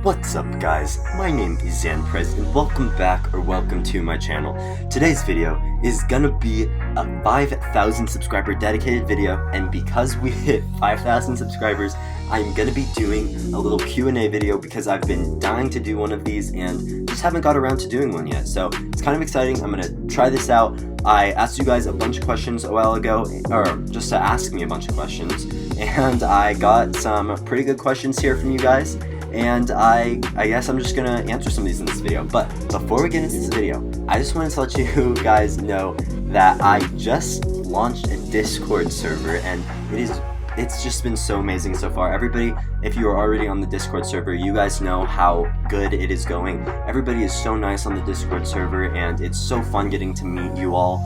What's up guys, my name is Zanprez and welcome back or welcome to my channel. Today's video is gonna be a 5,000 subscriber dedicated video, and because we hit 5,000 subscribers I'm gonna be doing a little Q&A video because I've been dying to do one of these and just haven't got around to doing one yet. So it's kind of exciting. I'm gonna try this out. I asked you guys a bunch of questions a while ago, or just to ask me a bunch of questions, and I got some pretty good questions here from you guys. And I guess I'm just gonna answer some of these in this video. But before we get into this video, I just wanted to let you guys know that I just launched a Discord server, and it's just been so amazing so far. Everybody, if you are already on the Discord server, you guys know how good it is going. Everybody is so nice on the Discord server, and it's so fun getting to meet you all.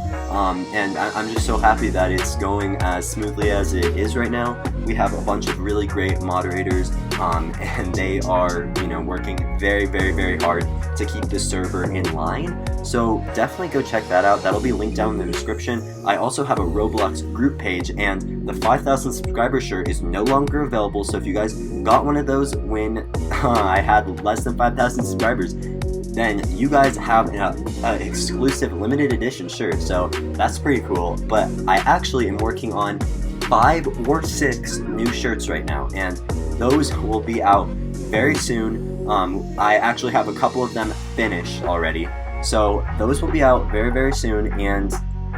And I'm just so happy that it's going as smoothly as it is right now. We have a bunch of really great moderators, and they are, working very, very, very hard to keep the server in line. So definitely go check that out. That'll be linked down in the description. I also have a Roblox group page, and the 5,000 subscriber shirt is no longer available. So if you guys got one of those when I had less than 5,000 subscribers, then you guys have an exclusive limited edition shirt. So that's pretty cool. But I actually am working on 5 or 6 new shirts right now, and those will be out very soon. I actually have a couple of them finished already, so those will be out very, very soon, and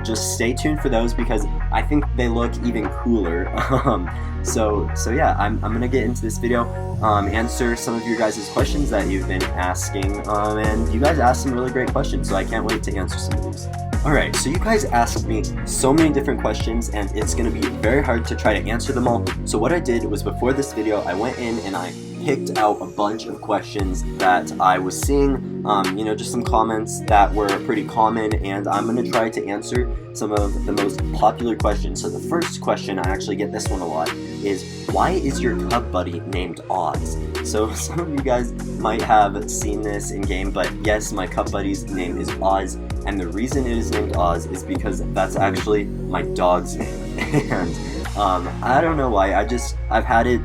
just stay tuned for those because I think they look even cooler. So yeah, I'm gonna get into this video, answer some of your guys' questions that you've been asking, and you guys asked some really great questions, so I can't wait to answer some of these. Alright, so you guys asked me so many different questions, and it's going to be very hard to try to answer them all. So what I did was, before this video, I went in and I picked out a bunch of questions that I was seeing, just some comments that were pretty common, and I'm going to try to answer some of the most popular questions. So the first question, I actually get this one a lot, is why is your cub buddy named Oz? So some of you guys might have seen this in game, but yes, my cub buddy's name is Oz, and the reason it is named Oz is because that's actually my dog's name. And I don't know why, I've had it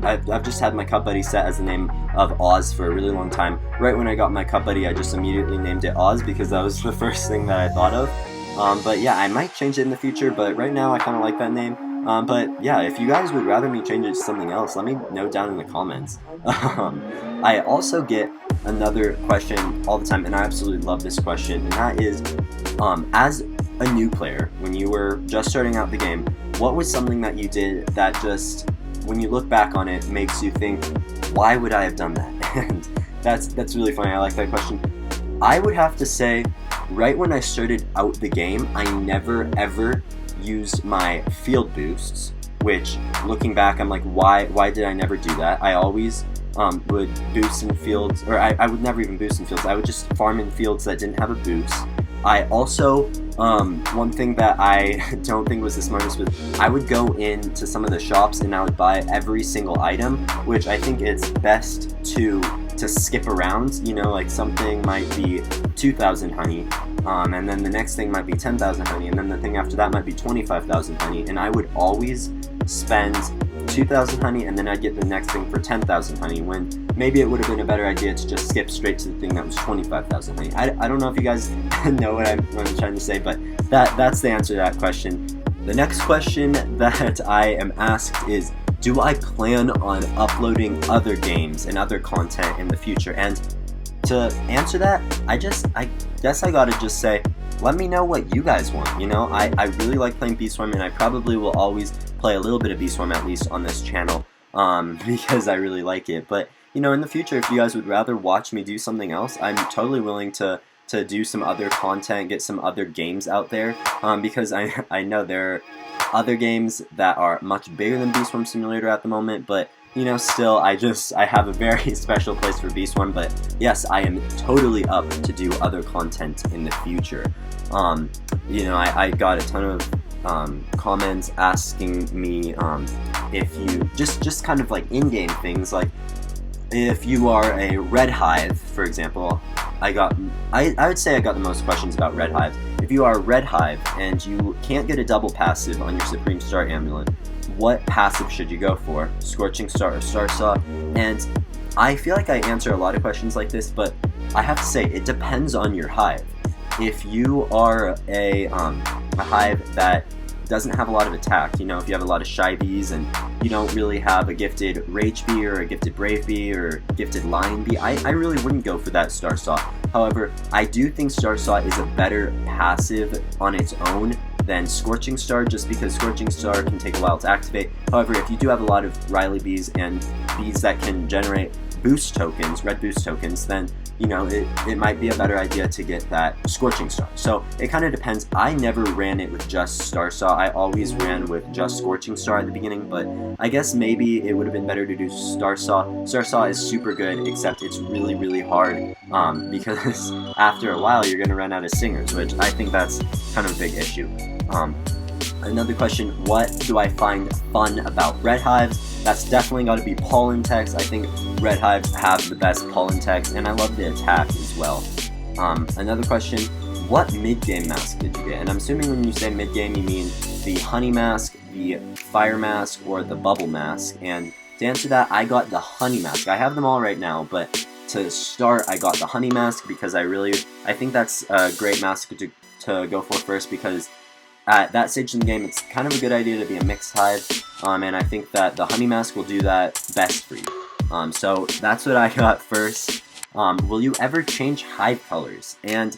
I've just had my cub buddy set as the name of Oz for a really long time. Right when I got my cub buddy, I just immediately named it Oz because that was the first thing that I thought of. But yeah, I might change it in the future, but right now I kind of like that name. But yeah, if you guys would rather me change it to something else, let me know down in the comments. I also get another question all the time, and I absolutely love this question, and that is, as a new player, when you were just starting out the game, what was something that you did that just, when you look back on it, makes you think, why would I have done that? And that's really funny. I like that question. I would have to say, right when I started out the game, I never ever used my field boosts, which, looking back, I'm like, why did I never do that? I always would boost in fields, or I would never even boost in fields. I would just farm in fields that didn't have a boost. I also, one thing that I don't think was the smartest was, I would go into some of the shops and I would buy every single item, which I think it's best to skip around. Like something might be 2,000 honey, and then the next thing might be 10,000 honey, and then the thing after that might be 25,000 honey, and I would always spend 2,000 honey, and then I'd get the next thing for 10,000 honey, when maybe it would have been a better idea to just skip straight to the thing that was 25,000 honey. I don't know if you guys know what I'm trying to say, but that's the answer to that question. The next question that I am asked is, do I plan on uploading other games and other content in the future? And to answer that, I guess I gotta just say, let me know what you guys want. I really like playing Bee Swarm, and I probably will always play a little bit of Bee Swarm, at least on this channel, because I really like it. But in the future, if you guys would rather watch me do something else, I'm totally willing to do some other content, get some other games out there, because I know there are other games that are much bigger than Bee Swarm Simulator at the moment, but still, I have a very special place for Bee Swarm. But yes, I am totally up to do other content in the future. I got a ton of comments asking me if you just kind of like in-game things, like if you are a red hive, for example. I would say I got the most questions about red hives. If you are a red hive and you can't get a double passive on your Supreme Star Amulet, what passive should you go for, Scorching Star or Star Saw? And I feel like I answer a lot of questions like this, but I have to say it depends on your hive. If you are a hive that doesn't have a lot of attack, you know, if you have a lot of shy bees and you don't really have a gifted rage bee or a gifted brave bee or gifted lion bee, I really wouldn't go for that Star Saw. However, I do think Star Saw is a better passive on its own than Scorching Star, just because Scorching Star can take a while to activate. However, if you do have a lot of Riley bees and bees that can generate boost tokens, red boost tokens, then you know, it might be a better idea to get that Scorching Star. So it kind of depends. I never ran it with just Star Saw. I always ran with just Scorching Star at the beginning, but I guess maybe it would have been better to do Star Saw. Star Saw is super good, except it's really, really hard because after a while you're going to run out of singers, which I think that's kind of a big issue. Another question, what do I find fun about red hives? That's definitely got to be pollen text. I think red hives have the best pollen text, and I love the attack as well. Another question, what mid-game mask did you get? And I'm assuming when you say mid-game, you mean the honey mask, the fire mask, or the bubble mask. And to answer that, I got the honey mask. I have them all right now, but to start, I got the honey mask because I think that's a great mask to go for first, because at that stage in the game, it's kind of a good idea to be a mixed hive, and I think that the honey mask will do that best for you. So that's what I got first. Will you ever change hive colors? And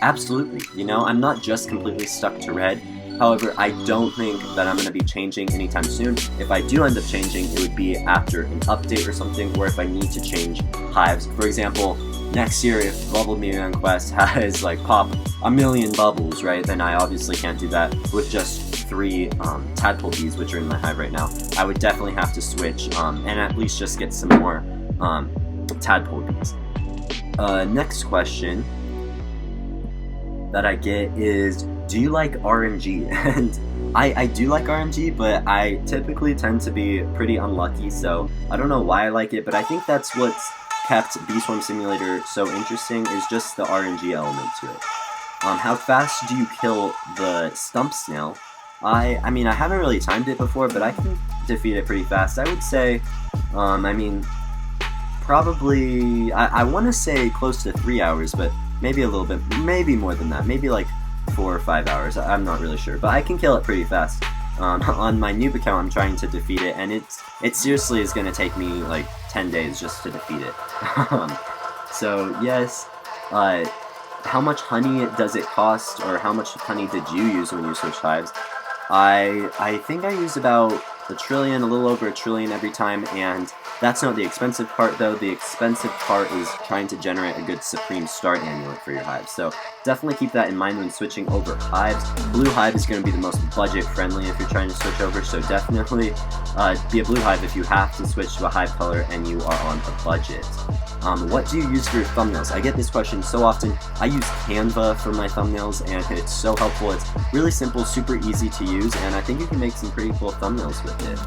absolutely, you know, I'm not just completely stuck to red. However, I don't think that I'm going to be changing anytime soon. If I do end up changing, it would be after an update or something, or if I need to change hives. For example, next year, if Bubble Million Quest has like pop a million bubbles, right, then I obviously can't do that with just 3 tadpole bees, which are in my hive right now. I would definitely have to switch and at least just get some more tadpole bees. Next question that I get is, do you like RNG? And I do like RNG, but I typically tend to be pretty unlucky, so I don't know why I like it, but I think that's what's kept Bee Swarm Simulator so interesting, is just the RNG element to it. How fast do you kill the stump snail? I mean, I haven't really timed it before, but I can defeat it pretty fast. I would say, I mean, probably, I want to say close to 3 hours, but maybe a little bit, maybe more than that, maybe like 4 or 5 hours, I'm not really sure, but I can kill it pretty fast. On my noob account, I'm trying to defeat it, and it seriously is going to take me like 10 days just to defeat it. So yes, how much honey does it cost, or how much honey did you use when you switched hives? I think I used about a little over a trillion every time, and that's not the expensive part though. The expensive part is trying to generate a good Supreme Start amulet for your hives. So definitely keep that in mind when switching over hives. Blue hive is going to be the most budget friendly if you're trying to switch over, so definitely be a blue hive if you have to switch to a hive color and you are on a budget. What do you use for your thumbnails? I get this question so often. I use Canva for my thumbnails, and it's so helpful. It's really simple, super easy to use, and I think you can make some pretty cool thumbnails with it.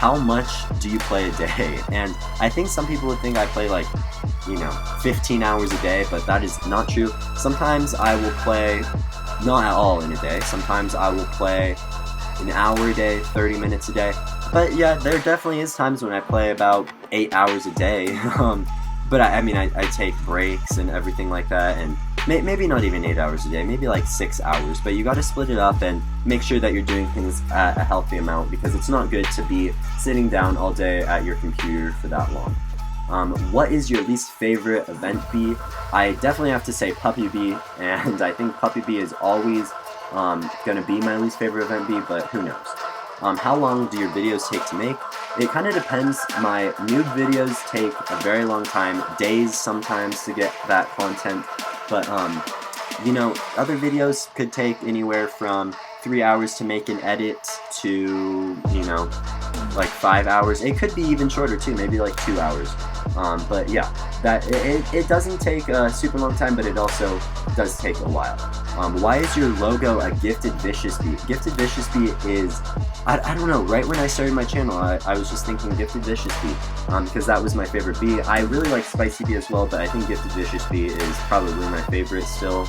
How much do you play a day? And I think some people would think I play like, you know, 15 hours a day, but that is not true. Sometimes I will play not at all in a day. Sometimes I will play an hour a day, 30 minutes a day. But yeah, there definitely is times when I play about 8 hours a day. But I mean, I take breaks and everything like that, and maybe not even 8 hours a day, maybe like 6 hours, but you gotta split it up and make sure that you're doing things at a healthy amount, because it's not good to be sitting down all day at your computer for that long. What is your least favorite event bee? I definitely have to say Puppy Bee, and I think Puppy Bee is always gonna be my least favorite event bee, but who knows. How long do your videos take to make? It kind of depends. My noob videos take a very long time, days sometimes to get that content, but you know, other videos could take anywhere from 3 hours to make and edit to, you know, like 5 hours. It could be even shorter too, maybe like 2 hours. But yeah, that it doesn't take a super long time, but it also does take a while. Why is your logo a Gifted Vicious Bee? Gifted Vicious Bee is, I don't know, right when I started my channel, I was just thinking Gifted Vicious Bee, because that was my favorite bee. I really like Spicy Bee as well, but I think Gifted Vicious Bee is probably my favorite still.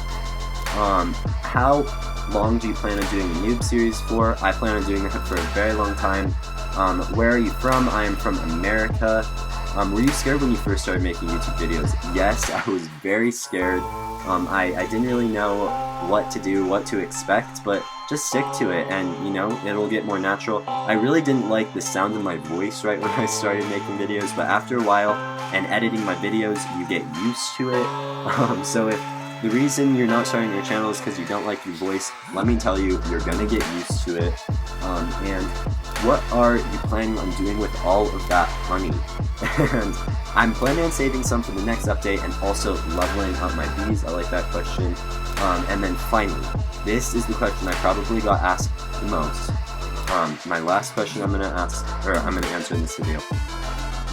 How long do you plan on doing the noob series for? I plan on doing it for a very long time. Where are you from? I am from America. Were you scared when you first started making YouTube videos? Yes, I was very scared. I didn't really know what to do, what to expect, but just stick to it and, you know, it'll get more natural. I really didn't like the sound of my voice right when I started making videos, but after a while and editing my videos, you get used to it. So if the reason you're not starting your channel is because you don't like your voice, let me tell you, you're gonna get used to it. And what are you planning on doing with all of that honey? And I'm planning on saving some for the next update and also leveling up my bees. I like that question. And then finally, this is the question I probably got asked the most. My last question I'm gonna answer in this video.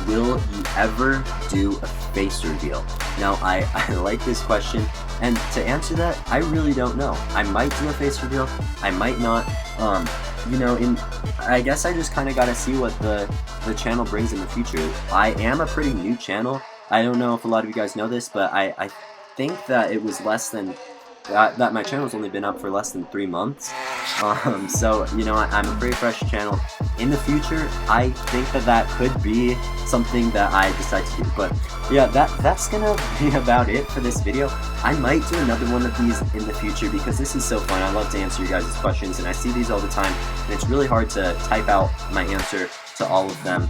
Will you ever do a face reveal? Now, I like this question, and to answer that, I really don't know. I might do a face reveal, I might not. You know, I guess I just kind of gotta see what the channel brings in the future. I am a pretty new channel. I don't know if a lot of you guys know this, but I think that it was less than that my channel's only been up for less than 3 months. So, you know, I'm a pretty fresh channel. In the future, I think that could be something that I decide to do. But yeah, that's gonna be about it for this video. I might do another one of these in the future because this is so fun. I love to answer you guys' questions, and I see these all the time, and it's really hard to type out my answer to all of them.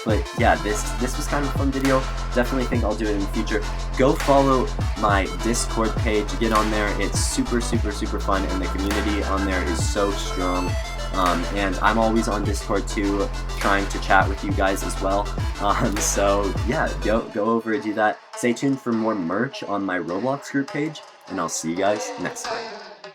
But yeah, this was kind of a fun video. Definitely think I'll do it in the future. Go follow my Discord page. Get on there. It's super fun, and the community on there is so strong. And I'm always on Discord too, trying to chat with you guys as well. So yeah, go over and do that. Stay tuned for more merch on my Roblox group page, and I'll see you guys next time.